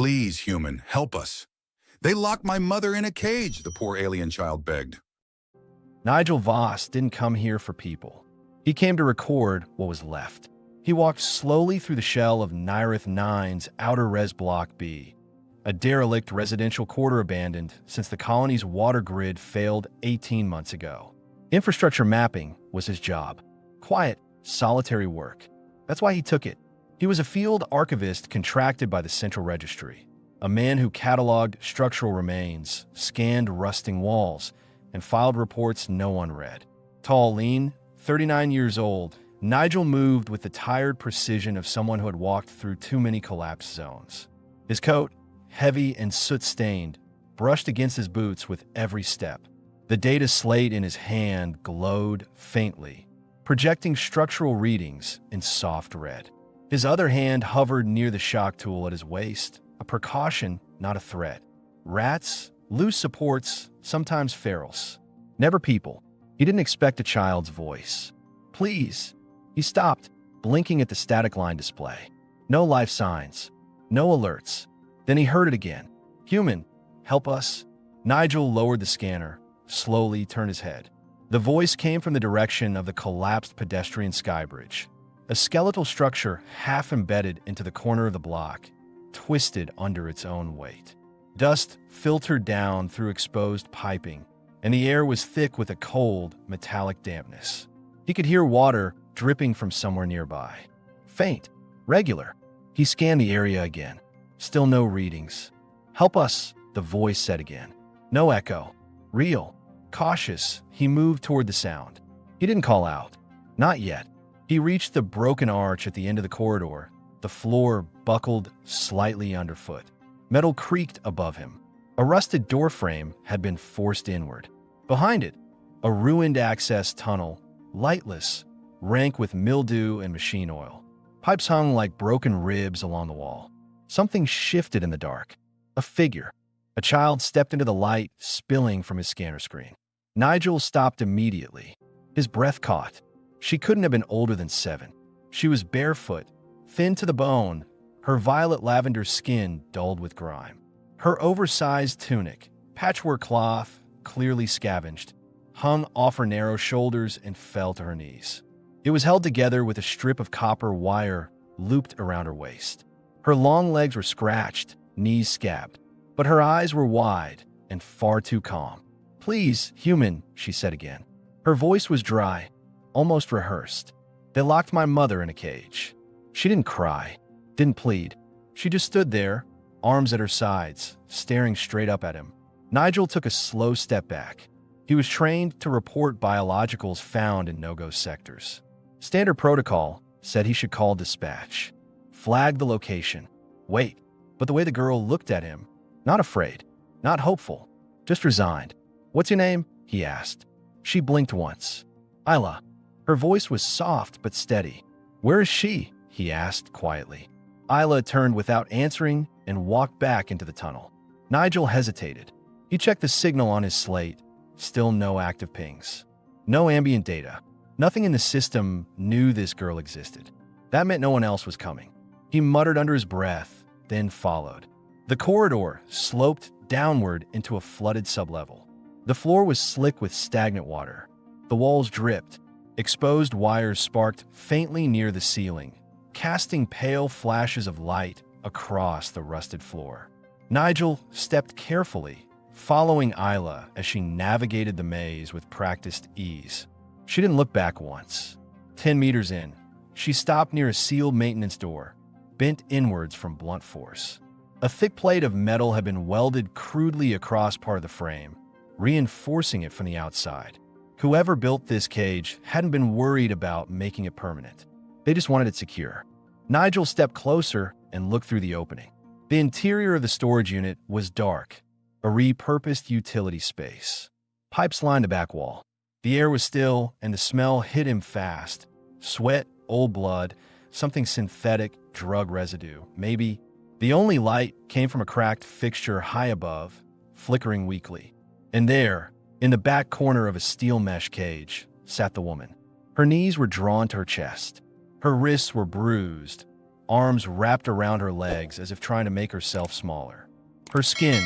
Please, human, help us. They locked my mother in a cage, the poor alien child begged. Nigel Voss didn't come here for people. He came to record what was left. He walked slowly through the shell of Nyrith 9's Outer Res Block B, a derelict residential quarter abandoned since the colony's water grid failed 18 months ago. Infrastructure mapping was his job. Quiet, solitary work. That's why he took it. He was a field archivist contracted by the Central Registry, a man who cataloged structural remains, scanned rusting walls, and filed reports no one read. Tall, lean, 39 years old, Nigel moved with the tired precision of someone who had walked through too many collapse zones. His coat, heavy and soot-stained, brushed against his boots with every step. The data slate in his hand glowed faintly, projecting structural readings in soft red. His other hand hovered near the shock tool at his waist, a precaution, not a threat. Rats, loose supports, sometimes ferals. Never people. He didn't expect a child's voice. Please. He stopped, blinking at the static line display. No life signs. No alerts. Then he heard it again. Human, help us. Nigel lowered the scanner, slowly turned his head. The voice came from the direction of the collapsed pedestrian skybridge, a skeletal structure half embedded into the corner of the block, twisted under its own weight. Dust filtered down through exposed piping, and the air was thick with a cold, metallic dampness. He could hear water dripping from somewhere nearby. Faint, regular. He scanned the area again. Still no readings. Help us, the voice said again. No echo. Real. Cautious, he moved toward the sound. He didn't call out. Not yet. He reached the broken arch at the end of the corridor. The floor buckled slightly underfoot. Metal creaked above him. A rusted doorframe had been forced inward. Behind it, a ruined access tunnel, lightless, rank with mildew and machine oil. Pipes hung like broken ribs along the wall. Something shifted in the dark. A figure. A child stepped into the light, spilling from his scanner screen. Nigel stopped immediately. His breath caught. She couldn't have been older than 7. She was barefoot, thin to the bone, her violet lavender skin dulled with grime. Her oversized tunic, patchwork cloth, clearly scavenged, hung off her narrow shoulders and fell to her knees. It was held together with a strip of copper wire looped around her waist. Her long legs were scratched, knees scabbed, but her eyes were wide and far too calm. Please, human, she said again. Her voice was dry, almost rehearsed. They locked my mother in a cage. She didn't cry, didn't plead. She just stood there, arms at her sides, staring straight up at him. Nigel took a slow step back. He was trained to report biologicals found in no-go sectors. Standard protocol said he should call dispatch. Flag the location. Wait. But the way the girl looked at him, not afraid, not hopeful, just resigned. What's your name? He asked. She blinked once. Isla. Her voice was soft but steady. Where is she? He asked quietly. Isla turned without answering and walked back into the tunnel. Nigel hesitated. He checked the signal on his slate. Still no active pings. No ambient data. Nothing in the system knew this girl existed. That meant no one else was coming. He muttered under his breath, then followed. The corridor sloped downward into a flooded sublevel. The floor was slick with stagnant water. The walls dripped. Exposed wires sparked faintly near the ceiling, casting pale flashes of light across the rusted floor. Nigel stepped carefully, following Isla as she navigated the maze with practiced ease. She didn't look back once. 10 meters in, she stopped near a sealed maintenance door, bent inwards from blunt force. A thick plate of metal had been welded crudely across part of the frame, reinforcing it from the outside. Whoever built this cage hadn't been worried about making it permanent. They just wanted it secure. Nigel stepped closer and looked through the opening. The interior of the storage unit was dark, a repurposed utility space. Pipes lined the back wall. The air was still, and the smell hit him fast. Sweat, old blood, something synthetic, drug residue, maybe. The only light came from a cracked fixture high above, flickering weakly. And there, in the back corner of a steel mesh cage, sat the woman. Her knees were drawn to her chest. Her wrists were bruised, arms wrapped around her legs as if trying to make herself smaller. Her skin,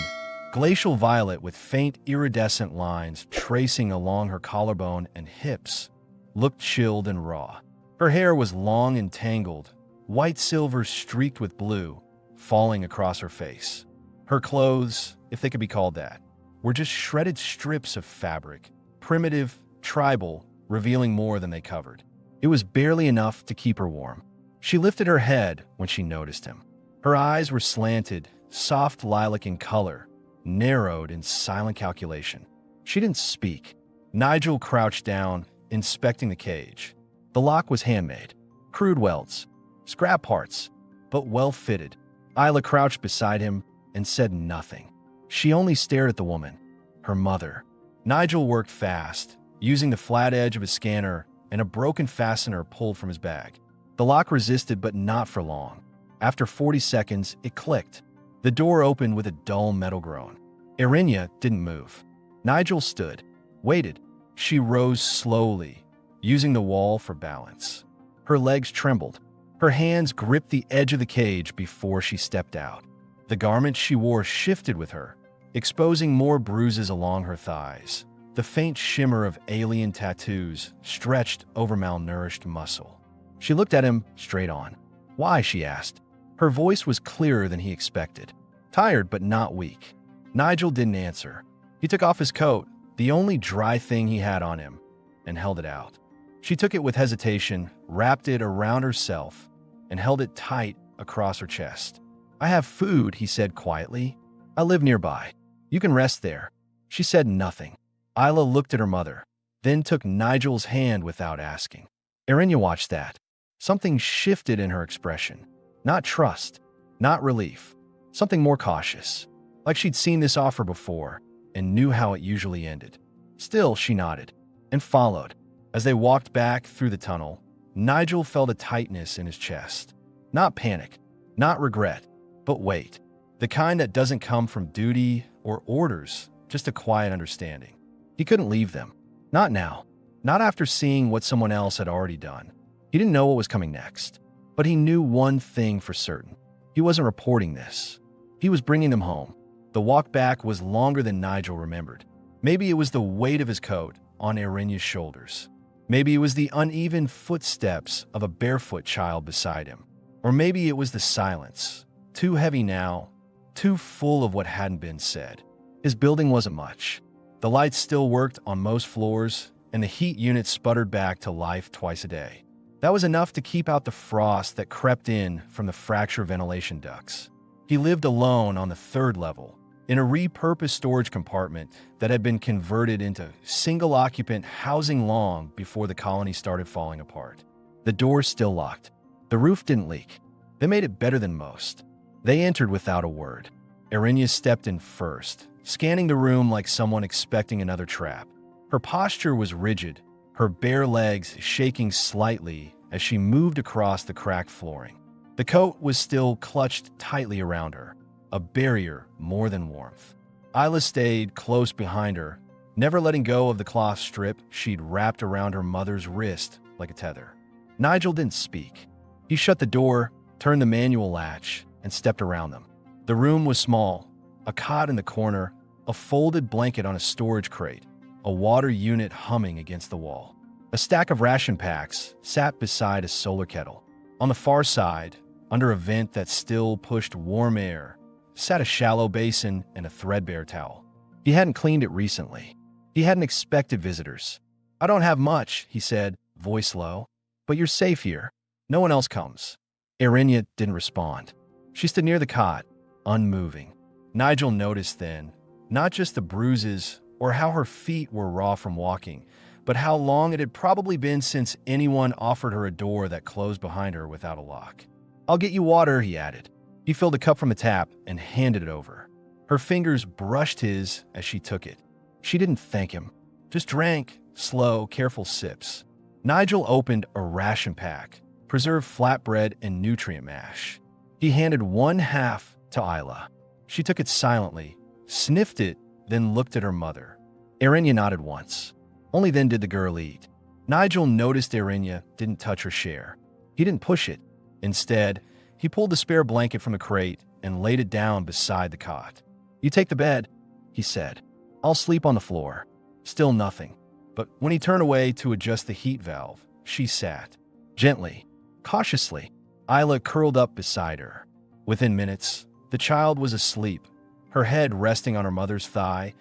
glacial violet with faint iridescent lines tracing along her collarbone and hips, looked chilled and raw. Her hair was long and tangled, white silver streaked with blue, falling across her face. Her clothes, if they could be called that, were just shredded strips of fabric, primitive, tribal, revealing more than they covered. It was barely enough to keep her warm. She lifted her head when she noticed him. Her eyes were slanted, soft lilac in color, narrowed in silent calculation. She didn't speak. Nigel crouched down, inspecting the cage. The lock was handmade. Crude welds, scrap parts, but well-fitted. Isla crouched beside him and said nothing. She only stared at the woman, her mother. Nigel worked fast, using the flat edge of his scanner and a broken fastener pulled from his bag. The lock resisted, but not for long. After 40 seconds, it clicked. The door opened with a dull metal groan. Erinya didn't move. Nigel stood, waited. She rose slowly, using the wall for balance. Her legs trembled. Her hands gripped the edge of the cage before she stepped out. The garment she wore shifted with her, exposing more bruises along her thighs. The faint shimmer of alien tattoos stretched over malnourished muscle. She looked at him straight on. "Why?" she asked. Her voice was clearer than he expected. Tired, but not weak. Nigel didn't answer. He took off his coat, the only dry thing he had on him, and held it out. She took it with hesitation, wrapped it around herself, and held it tight across her chest. "I have food," he said quietly. "I live nearby. You can rest there." She said nothing. Isla looked at her mother, then took Nigel's hand without asking. Erinya watched that. Something shifted in her expression. Not trust, not relief, something more cautious. Like she'd seen this offer before and knew how it usually ended. Still, she nodded and followed. As they walked back through the tunnel, Nigel felt a tightness in his chest. Not panic, not regret, but weight. The kind that doesn't come from duty or orders, just a quiet understanding. He couldn't leave them. Not now. Not after seeing what someone else had already done. He didn't know what was coming next. But he knew one thing for certain. He wasn't reporting this. He was bringing them home. The walk back was longer than Nigel remembered. Maybe it was the weight of his coat on Erinya's shoulders. Maybe it was the uneven footsteps of a barefoot child beside him. Or maybe it was the silence, too heavy now, too full of what hadn't been said. His building wasn't much. The lights still worked on most floors, and the heat unit sputtered back to life twice a day. That was enough to keep out the frost that crept in from the fractured ventilation ducts. He lived alone on the 3rd level, in a repurposed storage compartment that had been converted into single-occupant housing long before the colony started falling apart. The doors still locked. The roof didn't leak. They made it better than most. They entered without a word. Erinya stepped in first, scanning the room like someone expecting another trap. Her posture was rigid, her bare legs shaking slightly as she moved across the cracked flooring. The coat was still clutched tightly around her, a barrier more than warmth. Isla stayed close behind her, never letting go of the cloth strip she'd wrapped around her mother's wrist like a tether. Nigel didn't speak. He shut the door, turned the manual latch, and stepped around them. The room was small, a cot in the corner, a folded blanket on a storage crate, a water unit humming against the wall. A stack of ration packs sat beside a solar kettle. On the far side, under a vent that still pushed warm air, sat a shallow basin and a threadbare towel. He hadn't cleaned it recently. He hadn't expected visitors. "I don't have much," he said, voice low, "but you're safe here. No one else comes." Erinya didn't respond. She stood near the cot, unmoving. Nigel noticed then, not just the bruises or how her feet were raw from walking, but how long it had probably been since anyone offered her a door that closed behind her without a lock. "I'll get you water," he added. He filled a cup from a tap and handed it over. Her fingers brushed his as she took it. She didn't thank him, just drank, slow, careful sips. Nigel opened a ration pack, preserved flatbread and nutrient mash. He handed one half to Isla. She took it silently, sniffed it, then looked at her mother. Erinya nodded once. Only then did the girl eat. Nigel noticed Erinya didn't touch her share. He didn't push it. Instead, He pulled the spare blanket from the crate and laid it down beside the cot. "You take the bed," he said. "I'll sleep on the floor." Still nothing. But when he turned away to adjust the heat valve, she sat. Gently, cautiously, Isla curled up beside her. Within minutes, the child was asleep, her head resting on her mother's thigh,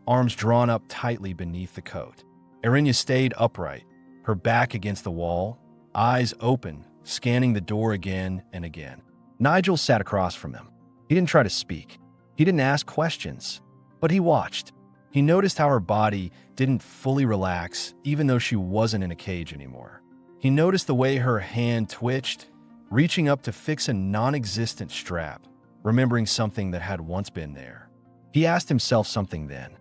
arms drawn up tightly beneath the coat. Erinya stayed upright, her back against the wall, eyes open, scanning the door again and again. Nigel sat across from him. He didn't try to speak. He didn't ask questions, but he watched. He noticed how her body didn't fully relax, even though she wasn't in a cage anymore. He noticed the way her hand twitched, reaching up to fix a non-existent strap, remembering something that had once been there. He asked himself something then.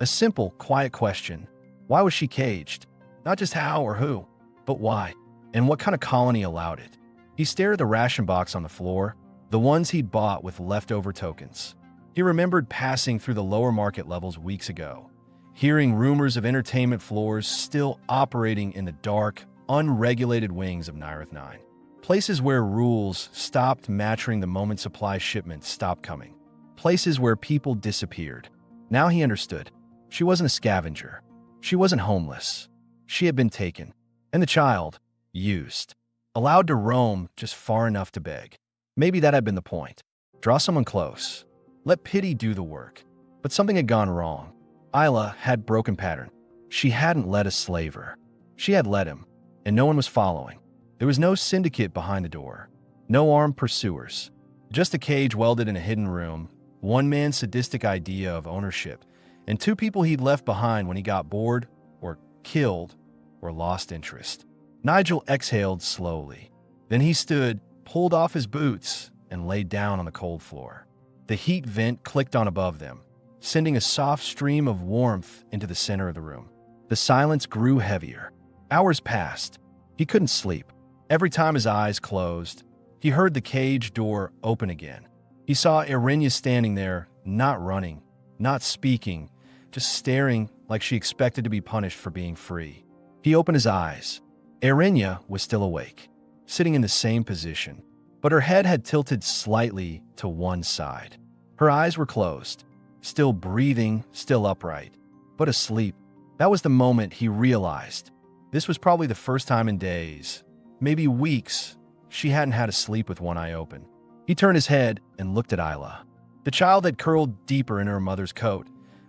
A simple, quiet question. Why was she caged? Not just how or who, but why? And what kind of colony allowed it? He stared at the ration box on the floor, the ones he'd bought with leftover tokens. He remembered passing through the lower market levels weeks ago, hearing rumors of entertainment floors still operating in the dark, unregulated wings of Nirith 9. Places where rules stopped matching the moment supply shipments stopped coming. Places where people disappeared. Now he understood. She wasn't a scavenger. She wasn't homeless. She had been taken. And the child, used. Allowed to roam just far enough to beg. Maybe that had been the point. Draw someone close. Let pity do the work. But something had gone wrong. Isla had broken pattern. She hadn't led a slaver. She had led him, and no one was following. There was no syndicate behind the door. No armed pursuers. Just a cage welded in a hidden room, one man's sadistic idea of ownership, and two people he'd left behind when he got bored, or killed, or lost interest. Nigel exhaled slowly. Then he stood, pulled off his boots, and laid down on the cold floor. The heat vent clicked on above them, sending a soft stream of warmth into the center of the room. The silence grew heavier. Hours passed. He couldn't sleep. Every time his eyes closed, he heard the cage door open again. He saw Erinya standing there, not running, not speaking, just staring like she expected to be punished for being free. He opened his eyes. Erinya was still awake, sitting in the same position, but her head had tilted slightly to one side. Her eyes were closed, still breathing, still upright, but asleep. That was the moment he realized. This was probably the first time in days, maybe weeks, she hadn't had a sleep with one eye open. He turned his head and looked at Isla. The child had curled deeper into her mother's coat,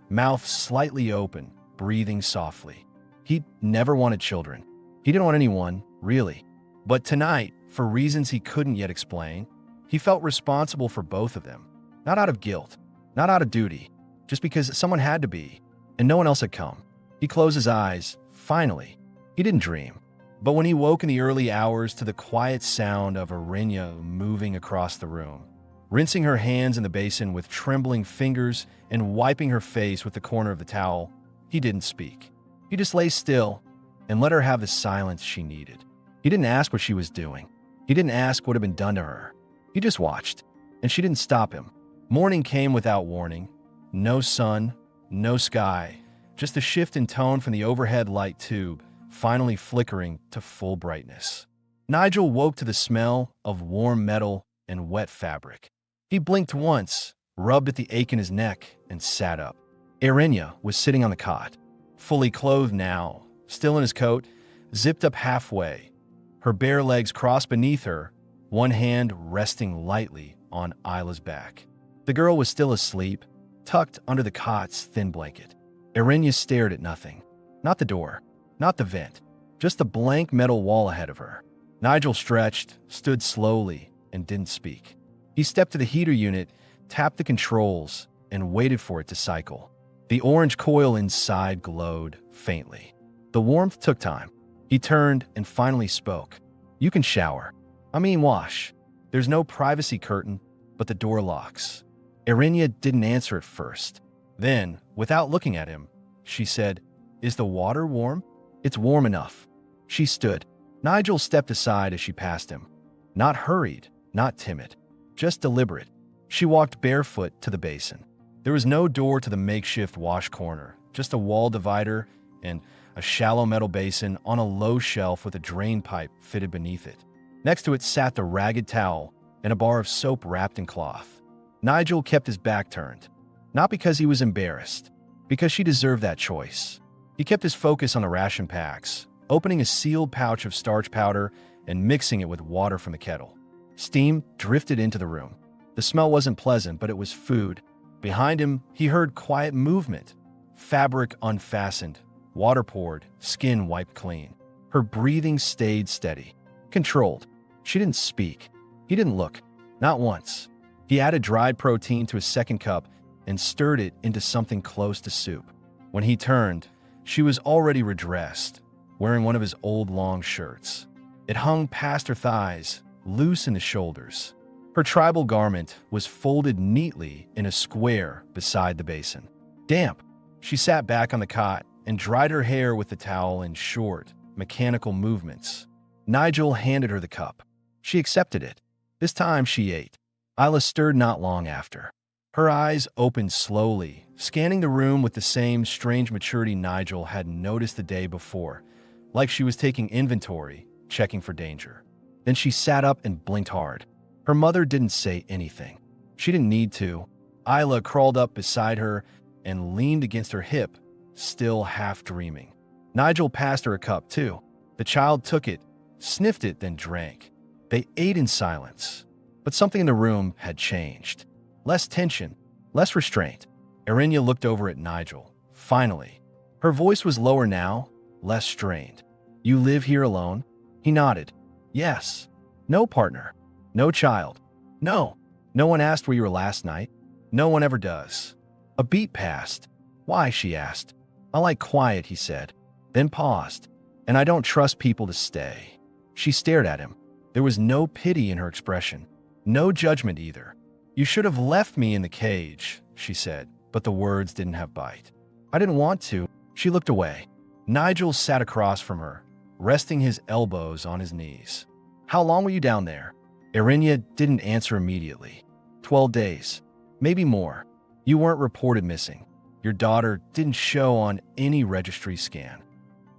mouth slightly open, breathing softly. He'd never wanted children. He didn't want anyone, really. But tonight, for reasons he couldn't yet explain, he felt responsible for both of them. Not out of guilt, not out of duty, just because someone had to be, and no one else had come. He closed his eyes, finally. He didn't dream. But when he woke in the early hours to the quiet sound of Erinya moving across the room, rinsing her hands in the basin with trembling fingers and wiping her face with the corner of the towel, he didn't speak. He just lay still and let her have the silence she needed. He didn't ask what she was doing. He didn't ask what had been done to her. He just watched, and she didn't stop him. Morning came without warning. No sun, no sky, just a shift in tone from the overhead light tube, finally flickering to full brightness. Nigel woke to the smell of warm metal and wet fabric. He blinked once, rubbed at the ache in his neck, and sat up. Erinya was sitting on the cot, fully clothed now, still in his coat, zipped up halfway, her bare legs crossed beneath her, one hand resting lightly on Isla's back. The girl was still asleep, tucked under the cot's thin blanket. Erinya stared at nothing. Not the door, not the vent, just the blank metal wall ahead of her. Nigel stretched, stood slowly, and didn't speak. He stepped to the heater unit, tapped the controls, and waited for it to cycle. The orange coil inside glowed faintly. The warmth took time. He turned and finally spoke. "You can shower. I mean wash. There's no privacy curtain, but the door locks." Erinya didn't answer at first. Then, without looking at him, she said, "Is the water warm?" "It's warm enough." She stood. Nigel stepped aside as she passed him. Not hurried, not timid, just deliberate. She walked barefoot to the basin. There was no door to the makeshift wash corner, just a wall divider and a shallow metal basin on a low shelf with a drain pipe fitted beneath it. Next to it sat the ragged towel, and a bar of soap wrapped in cloth. Nigel kept his back turned, not because he was embarrassed, because she deserved that choice. He kept his focus on the ration packs, opening a sealed pouch of starch powder and mixing it with water from the kettle. Steam drifted into the room. The smell wasn't pleasant, but it was food. Behind him, he heard quiet movement. Fabric unfastened, water poured, skin wiped clean. Her breathing stayed steady, controlled. She didn't speak. He didn't look. Not once. He added dried protein to his second cup and stirred it into something close to soup. When he turned, she was already redressed, wearing one of his old long shirts. It hung past her thighs, loose in the shoulders. Her tribal garment was folded neatly in a square beside the basin. Damp, she sat back on the cot and dried her hair with the towel in short, mechanical movements. Nigel handed her the cup. She accepted it. This time she ate. Isla stirred not long after. Her eyes opened slowly, scanning the room with the same strange maturity Nigel had noticed the day before, like she was taking inventory, checking for danger. Then she sat up and blinked hard. Her mother didn't say anything. She didn't need to. Isla crawled up beside her and leaned against her hip, still half dreaming. Nigel passed her a cup, too. The child took it, sniffed it, then drank. They ate in silence. But something in the room had changed. Less tension, less restraint. Erinya looked over at Nigel. Finally. Her voice was lower now, less strained. "You live here alone?" He nodded. "Yes." "No partner? No child?" "No." "No one asked where you were last night?" "No one ever does." A beat passed. "Why?" she asked. "I like quiet," he said, then paused. "And I don't trust people to stay." She stared at him. There was no pity in her expression. No judgment either. "You should have left me in the cage," she said, but the words didn't have bite. "I didn't want to." She looked away. Nigel sat across from her, resting his elbows on his knees. "How long were you down there?" Erinya didn't answer immediately. 12 days. Maybe more. You weren't reported missing. Your daughter didn't show on any registry scan.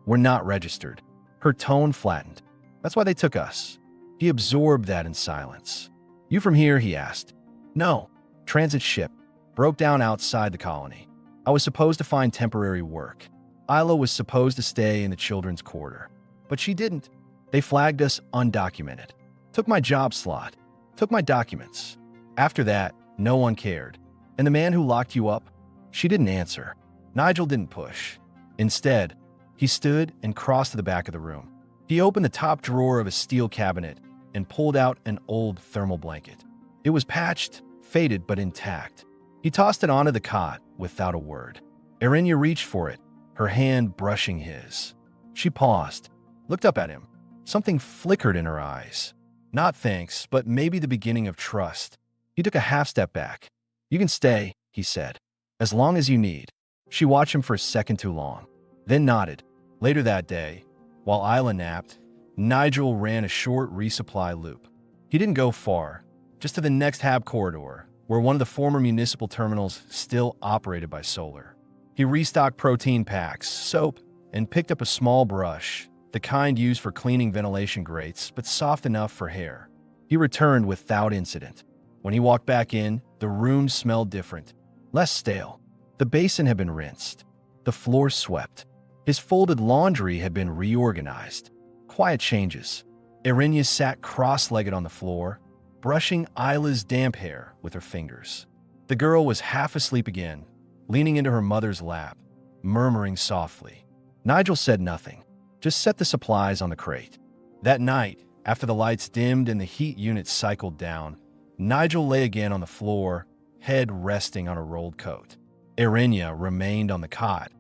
We're not registered. Her tone flattened. That's why they took us. He absorbed that in silence. "You from here?" he asked. "No. Transit ship. Broke down outside the colony. I was supposed to find temporary work. Isla was supposed to stay in the children's quarter. But she didn't. They flagged us undocumented. Took my job slot. Took my documents. After that, no one cared. And the man who locked you up?" She didn't answer. Nigel didn't push. Instead, he stood and crossed to the back of the room. He opened the top drawer of a steel cabinet and pulled out an old thermal blanket. It was patched, faded, but intact. He tossed it onto the cot without a word. Erinya reached for it, her hand brushing his. She paused, looked up at him. Something flickered in her eyes. Not thanks, but maybe the beginning of trust. He took a half step back. "You can stay," he said, "as long as you need." She watched him for a second too long, then nodded. Later that day, while Isla napped, Nigel ran a short resupply loop. He didn't go far, just to the next hab corridor, where one of the former municipal terminals still operated by solar. He restocked protein packs, soap, and picked up a small brush, the kind used for cleaning ventilation grates, but soft enough for hair. He returned without incident. When he walked back in, the room smelled different, less stale. The basin had been rinsed, the floor swept. His folded laundry had been reorganized. Quiet changes. Erinya sat cross-legged on the floor, brushing Isla's damp hair with her fingers. The girl was half asleep again, leaning into her mother's lap, murmuring softly. Nigel said nothing, just set the supplies on the crate. That night, after the lights dimmed and the heat unit cycled down, Nigel lay again on the floor, head resting on a rolled coat. Erinya remained on the cot,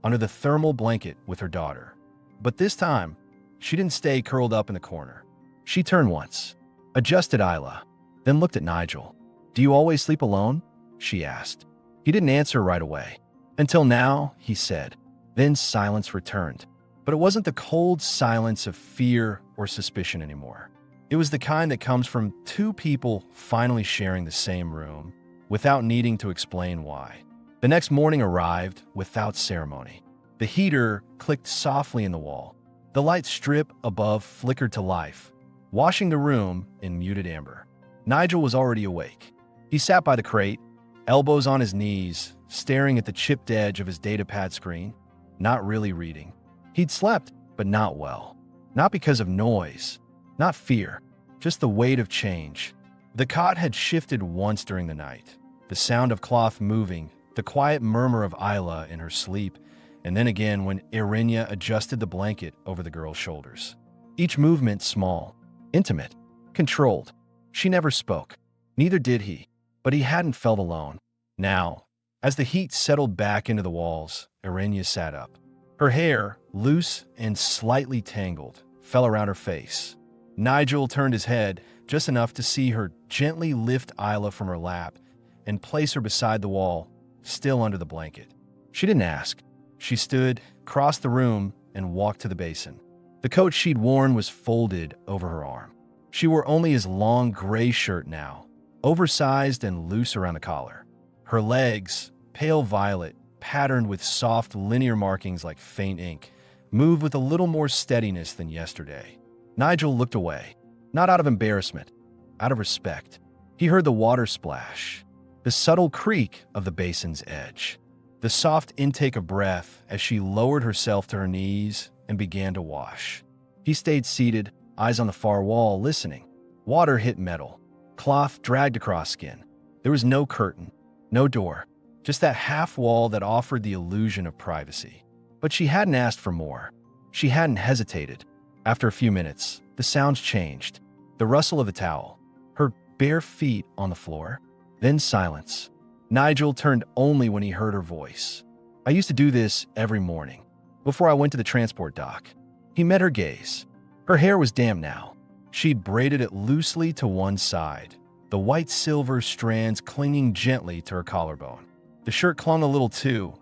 under the thermal blanket with her daughter. But this time, she didn't stay curled up in the corner. She turned once, adjusted Isla, then looked at Nigel. "Do you always sleep alone?" she asked. He didn't answer right away. "Until now," he said. Then silence returned. But it wasn't the cold silence of fear or suspicion anymore. It was the kind that comes from two people finally sharing the same room, without needing to explain why. The next morning arrived without ceremony. The heater clicked softly in the wall. The light strip above flickered to life, washing the room in muted amber. Nigel was already awake. He sat by the crate, elbows on his knees, staring at the chipped edge of his datapad screen, not really reading. He'd slept, but not well. Not because of noise, not fear, just the weight of change. The cot had shifted once during the night. The sound of cloth moving, the quiet murmur of Isla in her sleep, and then again when Irinia adjusted the blanket over the girl's shoulders. Each movement small, intimate, controlled. She never spoke. Neither did he, but he hadn't felt alone. Now, as the heat settled back into the walls, Irinia sat up. Her hair, loose and slightly tangled, fell around her face. Nigel turned his head just enough to see her gently lift Isla from her lap and place her beside the wall, still under the blanket. She didn't ask. She stood, crossed the room, and walked to the basin. The coat she'd worn was folded over her arm. She wore only his long gray shirt now, oversized and loose around the collar. Her legs, pale violet, patterned with soft linear markings like faint ink, moved with a little more steadiness than yesterday. Nigel looked away, not out of embarrassment, out of respect. He heard the water splash, the subtle creak of the basin's edge, the soft intake of breath as she lowered herself to her knees and began to wash. He stayed seated, eyes on the far wall, listening. Water hit metal. Cloth dragged across skin. There was no curtain, no door, just that half wall that offered the illusion of privacy. But she hadn't asked for more. She hadn't hesitated. After a few minutes, the sounds changed. The rustle of a towel, her bare feet on the floor, then silence. Nigel turned only when he heard her voice. I used to do this every morning, before I went to the transport dock. He met her gaze. Her hair was damp now. She'd braided it loosely to one side, the white silver strands clinging gently to her collarbone. The shirt clung a little too.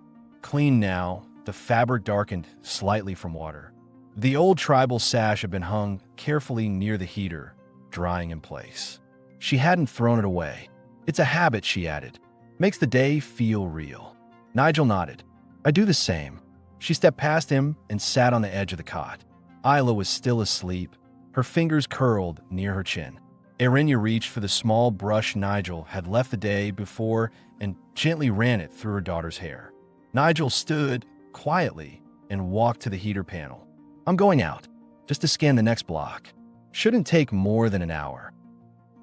Clean now, the fabric darkened slightly from water. The old tribal sash had been hung carefully near the heater, drying in place. She hadn't thrown it away. It's a habit, she added. Makes the day feel real. Nigel nodded. I do the same. She stepped past him and sat on the edge of the cot. Isla was still asleep, her fingers curled near her chin. Irinia reached for the small brush Nigel had left the day before and gently ran it through her daughter's hair. Nigel stood quietly and walked to the heater panel. I'm going out, just to scan the next block. Shouldn't take more than an hour.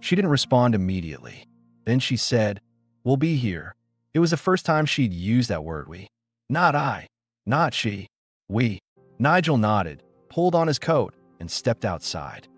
She didn't respond immediately. Then she said, we'll be here. It was the first time she'd used that word, we. Not I, not she, we. Nigel nodded, pulled on his coat, and stepped outside.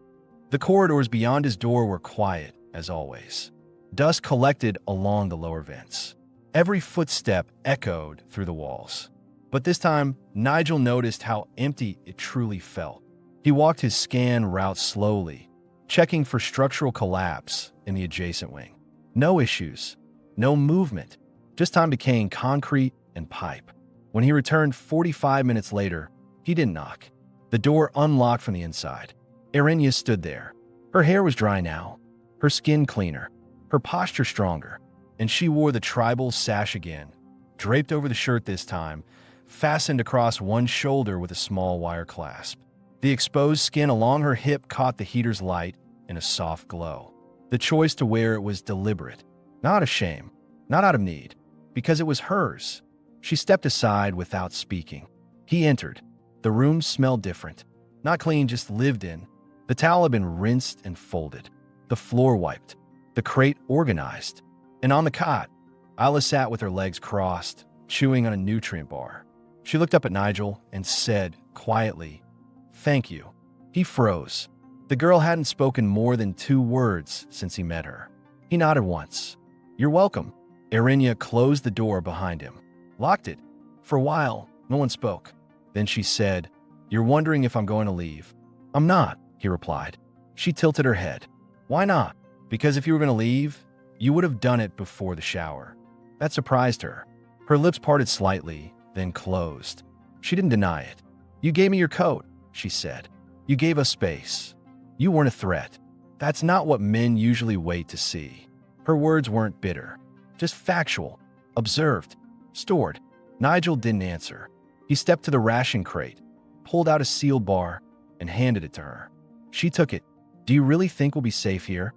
The corridors beyond his door were quiet, as always. Dust collected along the lower vents. Every footstep echoed through the walls. But this time, Nigel noticed how empty it truly felt. He walked his scan route slowly, checking for structural collapse in the adjacent wing. No issues, no movement, just time decaying concrete and pipe. When he returned 45 minutes later, he didn't knock. The door unlocked from the inside. Irinia stood there. Her hair was dry now, her skin cleaner, her posture stronger, and she wore the tribal sash again, draped over the shirt this time, fastened across one shoulder with a small wire clasp. The exposed skin along her hip caught the heater's light in a soft glow. The choice to wear it was deliberate, not a shame, not out of need, because it was hers. She stepped aside without speaking. He entered. The room smelled different. Not clean, just lived in. The towel had been rinsed and folded. The floor wiped. The crate organized. And on the cot, Isla sat with her legs crossed, chewing on a nutrient bar. She looked up at Nigel and said, quietly, "Thank you." He froze. The girl hadn't spoken more than 2 words since he met her. He nodded once. "You're welcome." Irinia closed the door behind him, locked it. For a while, no one spoke. Then she said, "You're wondering if I'm going to leave." "I'm not," he replied. She tilted her head. "Why not?" "Because if you were going to leave, you would have done it before the shower." That surprised her. Her lips parted slightly, then closed. She didn't deny it. "You gave me your coat," she said. "You gave us space. You weren't a threat." That's not what men usually wait to see. Her words weren't bitter, just factual, observed, stored. Nigel didn't answer. He stepped to the ration crate, pulled out a sealed bar, and handed it to her. She took it. "Do you really think we'll be safe here?"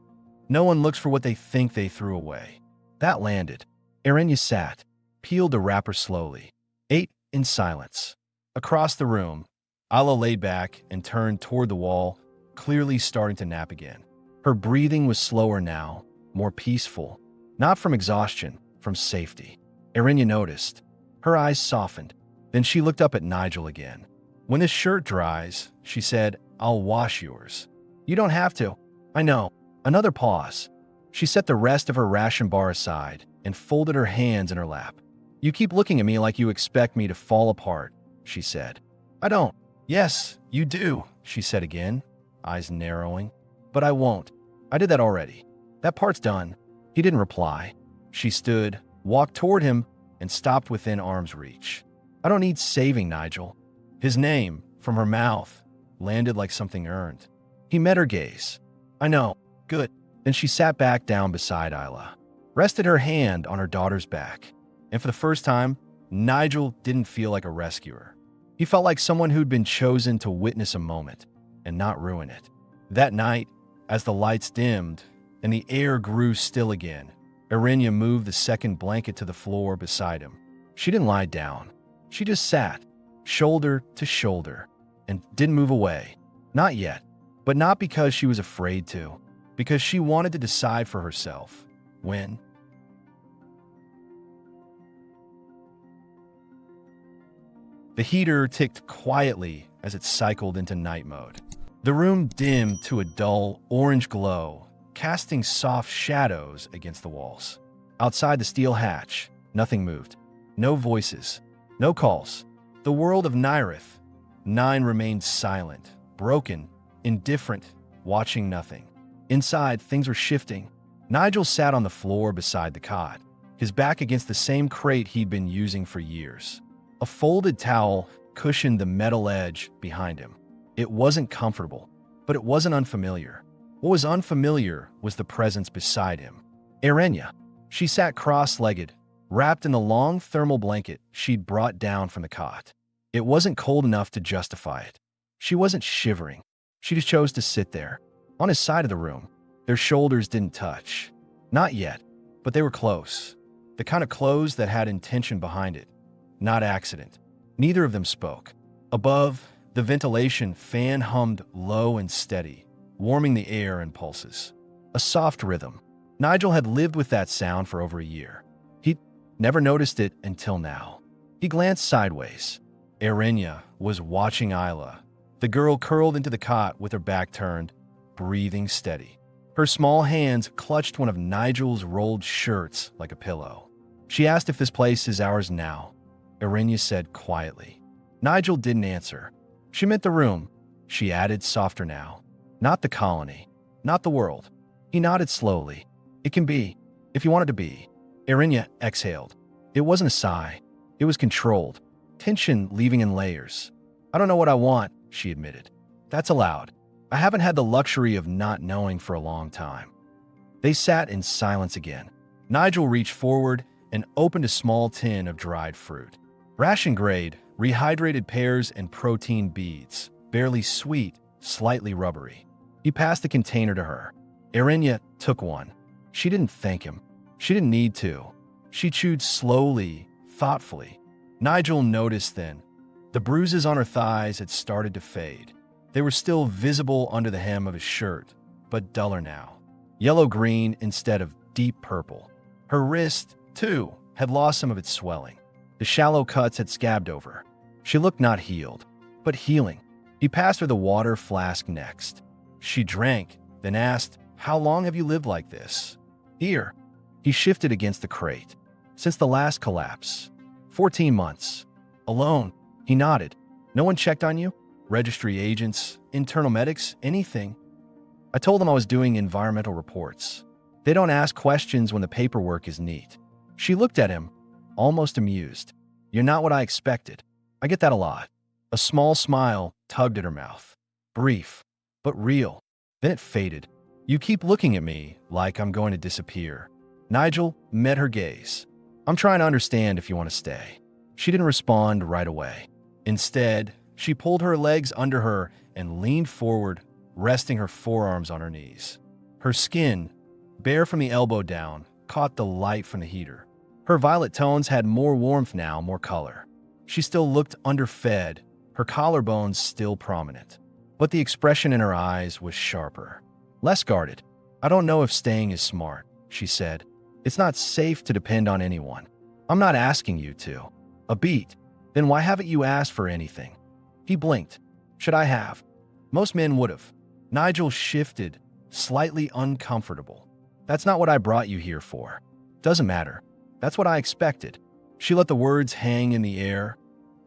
No one looks for what they think they threw away. That landed. Arenya sat, peeled the wrapper slowly, ate in silence. Across the room, Ala lay back and turned toward the wall, clearly starting to nap again. Her breathing was slower now, more peaceful, not from exhaustion, from safety. Arenya noticed. Her eyes softened. Then she looked up at Nigel again. When this shirt dries, she said, I'll wash yours. You don't have to. I know. Another pause. She set the rest of her ration bar aside and folded her hands in her lap. You keep looking at me like you expect me to fall apart, she said. I don't. Yes, you do, she said again, eyes narrowing. But I won't. I did that already. That part's done. He didn't reply. She stood, walked toward him, and stopped within arm's reach. I don't need saving, Nigel. His name, from her mouth, landed like something earned. He met her gaze. I know. Good. Then she sat back down beside Isla, rested her hand on her daughter's back. And for the first time, Nigel didn't feel like a rescuer. He felt like someone who'd been chosen to witness a moment and not ruin it. That night, as the lights dimmed and the air grew still again, Arenya moved the second blanket to the floor beside him. She didn't lie down. She just sat, shoulder to shoulder, and didn't move away. Not yet, but not because she was afraid to, because she wanted to decide for herself when. The heater ticked quietly as it cycled into night mode. The room dimmed to a dull orange glow, casting soft shadows against the walls. Outside the steel hatch, nothing moved. No voices, no calls. The world of Nyrith. 9 remained silent, broken, indifferent, watching nothing. Inside, things were shifting. Nigel sat on the floor beside the cot, his back against the same crate he'd been using for years. A folded towel cushioned the metal edge behind him. It wasn't comfortable, but it wasn't unfamiliar. What was unfamiliar was the presence beside him. Arenya. She sat cross-legged, wrapped in the long thermal blanket she'd brought down from the cot. It wasn't cold enough to justify it. She wasn't shivering. She just chose to sit there. On his side of the room, their shoulders didn't touch. Not yet, but they were close. The kind of close that had intention behind it, not accident. Neither of them spoke. Above, the ventilation fan hummed low and steady, warming the air and pulses. A soft rhythm. Nigel had lived with that sound for over a year. He'd never noticed it until now. He glanced sideways. Arenya was watching Isla, the girl curled into the cot with her back turned, breathing steady. Her small hands clutched one of Nigel's rolled shirts like a pillow. She asked if this place is ours now. Arenya said quietly. Nigel didn't answer. She meant the room. She added softer now. Not the colony. Not the world. He nodded slowly. It can be, if you want it to be. Arenya exhaled. It wasn't a sigh. It was controlled. Tension leaving in layers. I don't know what I want, she admitted. That's allowed. I haven't had the luxury of not knowing for a long time. They sat in silence again. Nigel reached forward and opened a small tin of dried fruit. Ration grade, rehydrated pears and protein beads, barely sweet, slightly rubbery. He passed the container to her. Arenya took one. She didn't thank him. She didn't need to. She chewed slowly, thoughtfully. Nigel noticed then. The bruises on her thighs had started to fade. They were still visible under the hem of his shirt, but duller now. Yellow-green instead of deep purple. Her wrist, too, had lost some of its swelling. The shallow cuts had scabbed over. She looked not healed, but healing. He passed her the water flask next. She drank, then asked, How long have you lived like this? Here. He shifted against the crate. Since the last collapse. 14 months. Alone. He nodded. No one checked on you? Registry agents, internal medics, anything? I told them I was doing environmental reports. They don't ask questions when the paperwork is neat. She looked at him, almost amused. You're not what I expected. I get that a lot. A small smile tugged at her mouth. Brief, but real. Then it faded. You keep looking at me like I'm going to disappear. Nigel met her gaze. I'm trying to understand if you want to stay. She didn't respond right away. Instead, she pulled her legs under her and leaned forward, resting her forearms on her knees. Her skin, bare from the elbow down, caught the light from the heater. Her violet tones had more warmth now, more color. She still looked underfed, her collarbones still prominent. But the expression in her eyes was sharper, less guarded. "I don't know if staying is smart," she said. "It's not safe to depend on anyone. I'm not asking you to." A beat. "Then why haven't you asked for anything?" He blinked. "Should I have?" Most men would have. Nigel shifted, slightly uncomfortable. "That's not what I brought you here for." "Doesn't matter. That's what I expected." She let the words hang in the air,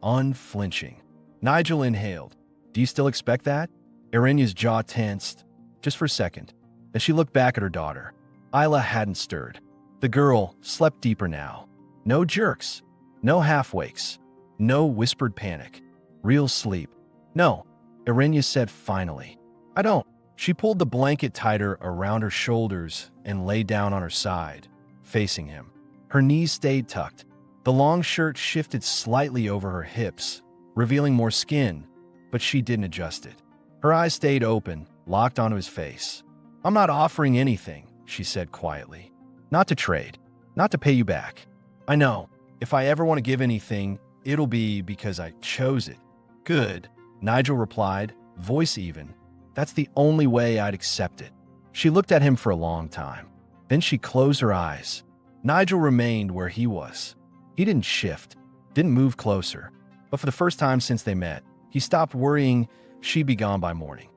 unflinching. Nigel inhaled. "Do you still expect that?" Irena's jaw tensed, just for a second. As she looked back at her daughter, Isla hadn't stirred. The girl slept deeper now. No jerks, no half-wakes, no whispered panic. Real sleep. "No," Irena said finally. "I don't." She pulled the blanket tighter around her shoulders and lay down on her side, facing him. Her knees stayed tucked. The long shirt shifted slightly over her hips, revealing more skin, but she didn't adjust it. Her eyes stayed open, locked onto his face. "I'm not offering anything," she said quietly. "Not to trade, not to pay you back. I know, if I ever want to give anything, it'll be because I chose it." "Good," Nigel replied, voice even. "That's the only way I'd accept it." She looked at him for a long time. Then she closed her eyes. Nigel remained where he was. He didn't shift, didn't move closer. But for the first time since they met, he stopped worrying she'd be gone by morning.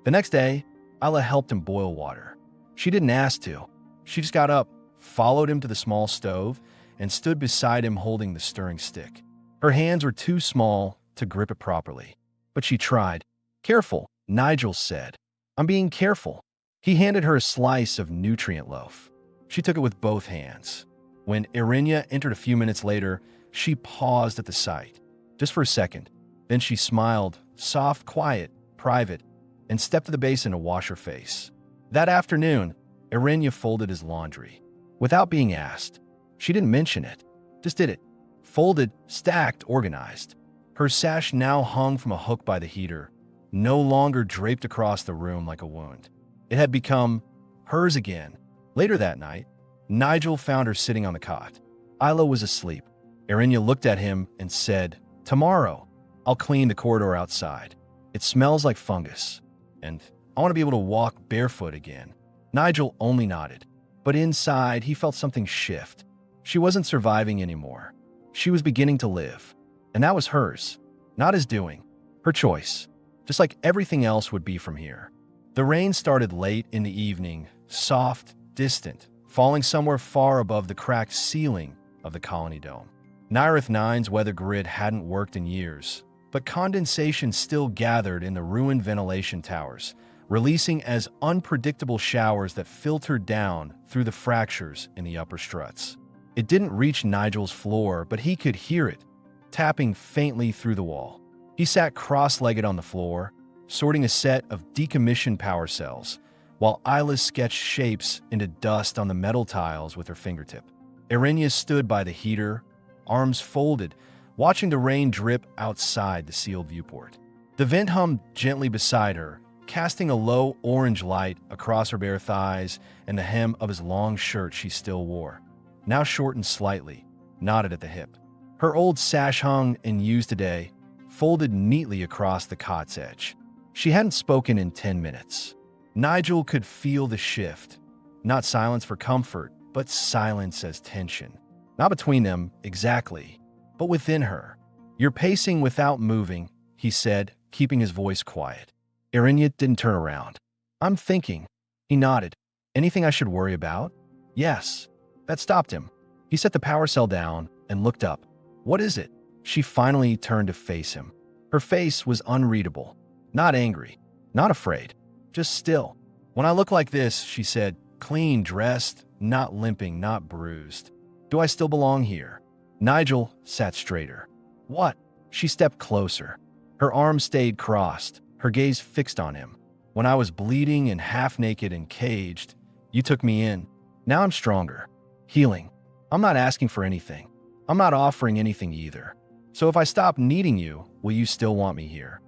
The next day, Isla helped him boil water. She didn't ask to. She just got up, followed him to the small stove, and stood beside him holding the stirring stick. Her hands were too small to grip it properly, but she tried. "Careful," Nigel said. "I'm being careful." He handed her a slice of nutrient loaf. She took it with both hands. When Irena entered a few minutes later, she paused at the sight, just for a second. Then she smiled, soft, quiet, private, and stepped to the basin to wash her face. That afternoon, Irena folded his laundry. Without being asked. She didn't mention it, just did it. Folded, stacked, organized. Her sash now hung from a hook by the heater, no longer draped across the room like a wound. It had become hers again. Later that night, Nigel found her sitting on the cot. Isla was asleep. Irena looked at him and said, "Tomorrow, I'll clean the corridor outside. It smells like fungus, and I want to be able to walk barefoot again." Nigel only nodded, but inside he felt something shift. She wasn't surviving anymore. She was beginning to live, and that was hers, not his doing, her choice, just like everything else would be from here. The rain started late in the evening, soft, distant, falling somewhere far above the cracked ceiling of the colony dome. Nyrith 9's weather grid hadn't worked in years, but condensation still gathered in the ruined ventilation towers, releasing as unpredictable showers that filtered down through the fractures in the upper struts. It didn't reach Nigel's floor, but he could hear it, tapping faintly through the wall. He sat cross-legged on the floor, sorting a set of decommissioned power cells, while Isla sketched shapes into dust on the metal tiles with her fingertip. Irena stood by the heater, arms folded, watching the rain drip outside the sealed viewport. The vent hummed gently beside her, casting a low orange light across her bare thighs and the hem of his long shirt she still wore, now shortened slightly, knotted at the hip. Her old sash hung and used today, folded neatly across the cot's edge. She hadn't spoken in 10 minutes. Nigel could feel the shift. Not silence for comfort, but silence as tension. Not between them, exactly, but within her. "You're pacing without moving," he said, keeping his voice quiet. Irena didn't turn around. "I'm thinking." He nodded. "Anything I should worry about?" "Yes." That stopped him. He set the power cell down and looked up. "What is it?" She finally turned to face him. Her face was unreadable. Not angry, not afraid, just still. "When I look like this," she said, "clean, dressed, not limping, not bruised, do I still belong here?" Nigel sat straighter. "What?" She stepped closer. Her arms stayed crossed, her gaze fixed on him. "When I was bleeding and half-naked and caged, you took me in. Now I'm stronger. Healing. I'm not asking for anything. I'm not offering anything either. So if I stop needing you, will you still want me here?"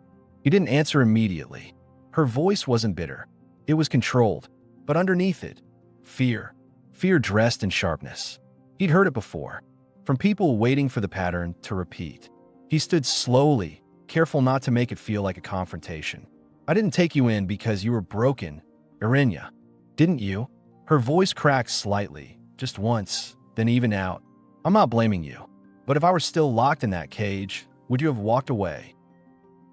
He didn't answer immediately. Her voice wasn't bitter. It was controlled. But underneath it, Fear. Fear dressed in sharpness. He'd heard it before, from people waiting for the pattern to repeat. He stood slowly, careful not to make it feel like a confrontation. I didn't take you in because you were broken, Irinya. Didn't you? Her voice cracked slightly, just once, then even out. I'm not blaming you. But if I were still locked in that cage, would you have walked away?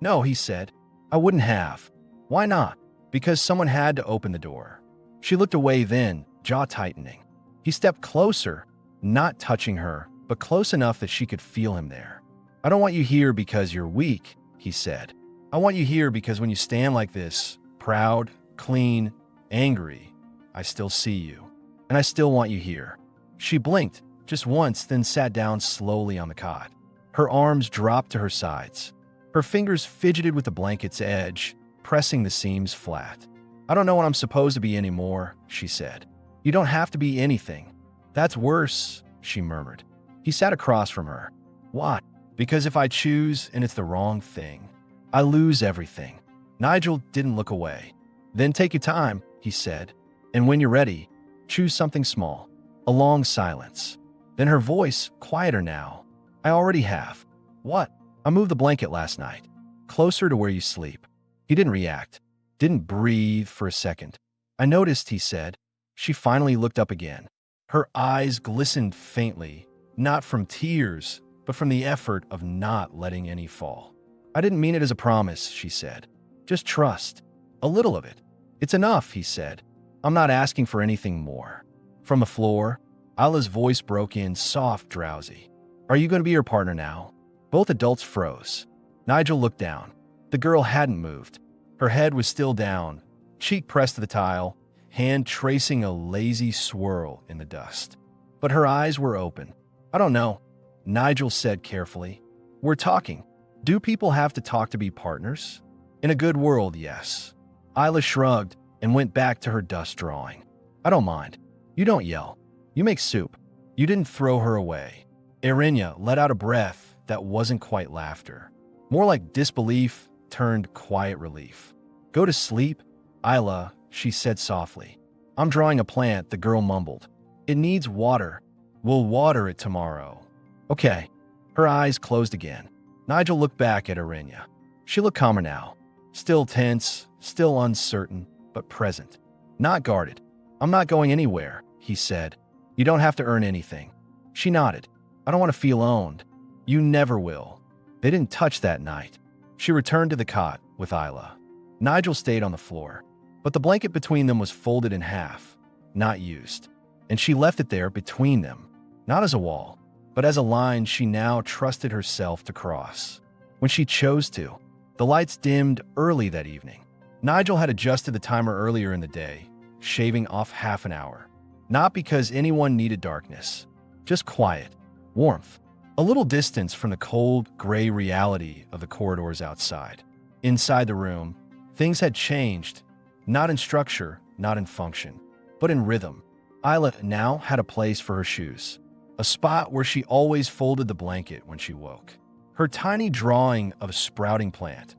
No, he said. I wouldn't have. Why not? Because someone had to open the door. She looked away then, jaw tightening. He stepped closer, not touching her, but close enough that she could feel him there. I don't want you here because you're weak, he said. I want you here because when you stand like this, proud, clean, angry, I still see you. And I still want you here. She blinked, just once, then sat down slowly on the cot. Her arms dropped to her sides. Her fingers fidgeted with the blanket's edge, pressing the seams flat. I don't know what I'm supposed to be anymore, she said. You don't have to be anything. That's worse, she murmured. He sat across from her. Why? Because if I choose and it's the wrong thing, I lose everything. Nigel didn't look away. Then take your time, he said. And when you're ready, choose something small. A long silence. Then her voice, quieter now. I already have. What? I moved the blanket last night. Closer to where you sleep. He didn't react. Didn't breathe for a second. I noticed, he said. She finally looked up again. Her eyes glistened faintly, not from tears, but from the effort of not letting any fall. I didn't mean it as a promise, she said. Just trust. A little of it. It's enough, he said. I'm not asking for anything more. From the floor, Isla's voice broke in, soft, drowsy. Are you going to be your partner now? Both adults froze. Nigel looked down. The girl hadn't moved. Her head was still down, cheek pressed to the tile, hand tracing a lazy swirl in the dust. But her eyes were open. I don't know, Nigel said carefully. We're talking. Do people have to talk to be partners? In a good world, yes. Isla shrugged and went back to her dust drawing. I don't mind. You don't yell. You make soup. You didn't throw her away. Irinya let out a breath that wasn't quite laughter. More like disbelief turned quiet relief. Go to sleep, Isla, she said softly. I'm drawing a plant, the girl mumbled. It needs water. We'll water it tomorrow. Okay. Her eyes closed again. Nigel looked back at Irinya. She looked calmer now. Still tense, still uncertain, but present. Not guarded. I'm not going anywhere, he said. You don't have to earn anything. She nodded. I don't want to feel owned. You never will. They didn't touch that night. She returned to the cot with Isla. Nigel stayed on the floor, but the blanket between them was folded in half, not used. And she left it there between them, not as a wall, but as a line she now trusted herself to cross. When she chose to, the lights dimmed early that evening. Nigel had adjusted the timer earlier in the day, shaving off half an hour. Not because anyone needed darkness, just quiet, warmth, a little distance from the cold, gray reality of the corridors outside. Inside the room, things had changed, not in structure, not in function, but in rhythm. Isla now had a place for her shoes, a spot where she always folded the blanket when she woke. Her tiny drawing of a sprouting plant,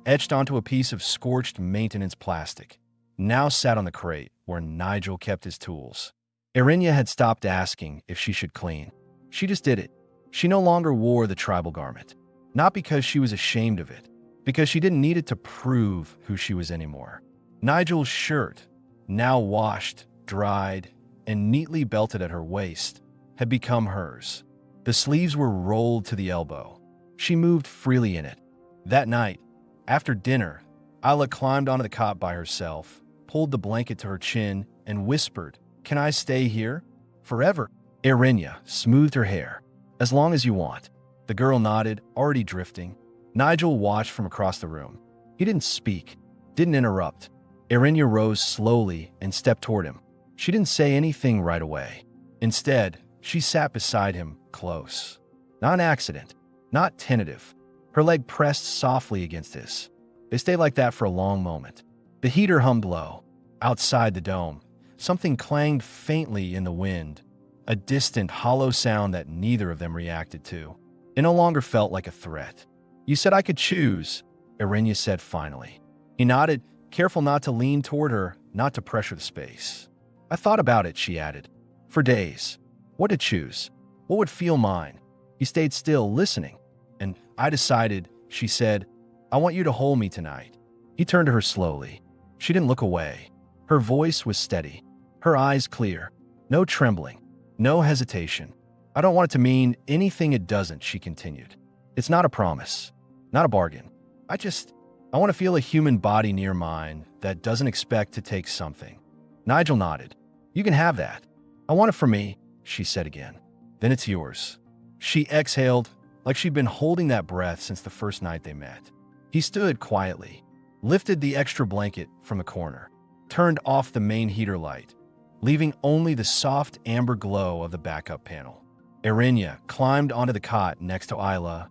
etched onto a piece of scorched maintenance plastic, now sat on the crate where Nigel kept his tools. Irinya had stopped asking if she should clean. She just did it. She no longer wore the tribal garment, not because she was ashamed of it, because she didn't need it to prove who she was anymore. Nigel's shirt, now washed, dried, and neatly belted at her waist, had become hers. The sleeves were rolled to the elbow. She moved freely in it. That night, after dinner, Isla climbed onto the cot by herself, pulled the blanket to her chin, and whispered, "Can I stay here? Forever?" Irinya smoothed her hair. "As long as you want." The girl nodded, already drifting. Nigel watched from across the room. He didn't speak, didn't interrupt. Irinya rose slowly and stepped toward him. She didn't say anything right away. Instead, she sat beside him, close. Not an accident, not tentative. Her leg pressed softly against his. They stayed like that for a long moment. The heater hummed low. Outside the dome, something clanged faintly in the wind, a distant, hollow sound that neither of them reacted to. It no longer felt like a threat. "You said I could choose," Irinya said finally. He nodded, careful not to lean toward her, not to pressure the space. I thought about it, she added. For days. What to choose? What would feel mine? He stayed still, listening. And I decided, she said, I want you to hold me tonight. He turned to her slowly. She didn't look away. Her voice was steady. Her eyes clear. No trembling. No hesitation. I don't want it to mean anything it doesn't, she continued. It's not a promise. Not a bargain. I want to feel a human body near mine that doesn't expect to take something. Nigel nodded. You can have that. I want it for me, she said again. Then it's yours. She exhaled, like she'd been holding that breath since the first night they met. He stood quietly, lifted the extra blanket from the corner, turned off the main heater light, leaving only the soft amber glow of the backup panel. Erinya climbed onto the cot next to Isla.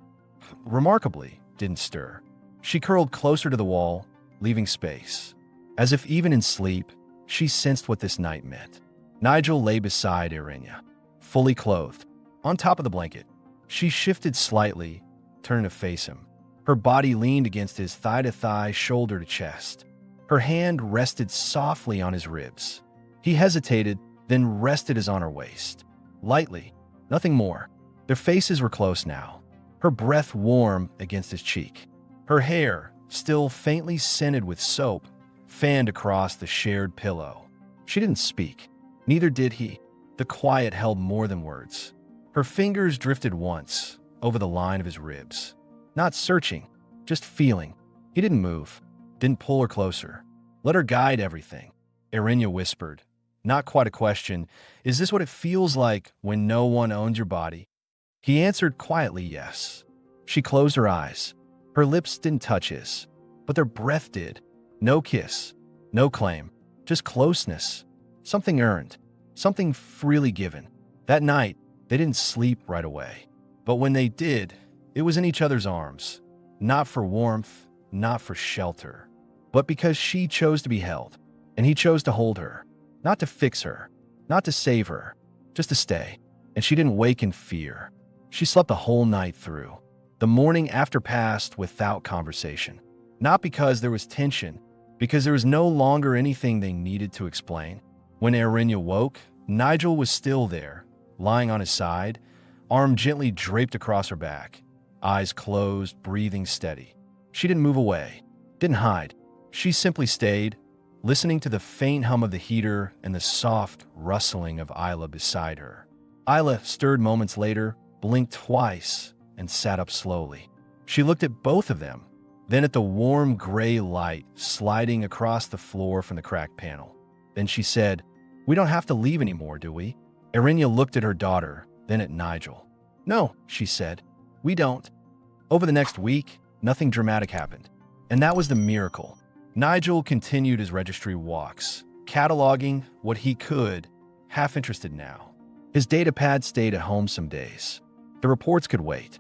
Remarkably, didn't stir. She curled closer to the wall, leaving space. As if even in sleep, she sensed what this night meant. Nigel lay beside Erinya, fully clothed, on top of the blanket. She shifted slightly, turning to face him. Her body leaned against his thigh to thigh, shoulder to chest. Her hand rested softly on his ribs. He hesitated, then rested his on her waist. Lightly, nothing more. Their faces were close now, her breath warm against his cheek. Her hair, still faintly scented with soap, fanned across the shared pillow. She didn't speak. Neither did he. The quiet held more than words. Her fingers drifted once over the line of his ribs. Not searching, just feeling. He didn't move, didn't pull her closer. Let her guide everything. Erinya whispered. Not quite a question. Is this what it feels like when no one owns your body? He answered quietly yes. She closed her eyes. Her lips didn't touch his, but their breath did. No kiss, no claim, just closeness. Something earned, something freely given. That night, they didn't sleep right away. But when they did, it was in each other's arms. Not for warmth, not for shelter, but because she chose to be held, and he chose to hold her. Not to fix her, not to save her, just to stay. And she didn't wake in fear. She slept the whole night through. The morning after passed without conversation. Not because there was tension, because there was no longer anything they needed to explain. When Erinya woke, Nigel was still there, lying on his side, arm gently draped across her back, eyes closed, breathing steady. She didn't move away, didn't hide. She simply stayed, listening to the faint hum of the heater and the soft rustling of Isla beside her. Isla stirred moments later, blinked twice, and sat up slowly. She looked at both of them, then at the warm gray light sliding across the floor from the cracked panel. Then she said, We don't have to leave anymore, do we? Erinya looked at her daughter, then at Nigel. No, she said, we don't. Over the next week, nothing dramatic happened. And that was the miracle. Nigel continued his registry walks, cataloging what he could, half interested now. His data pad stayed at home some days. The reports could wait.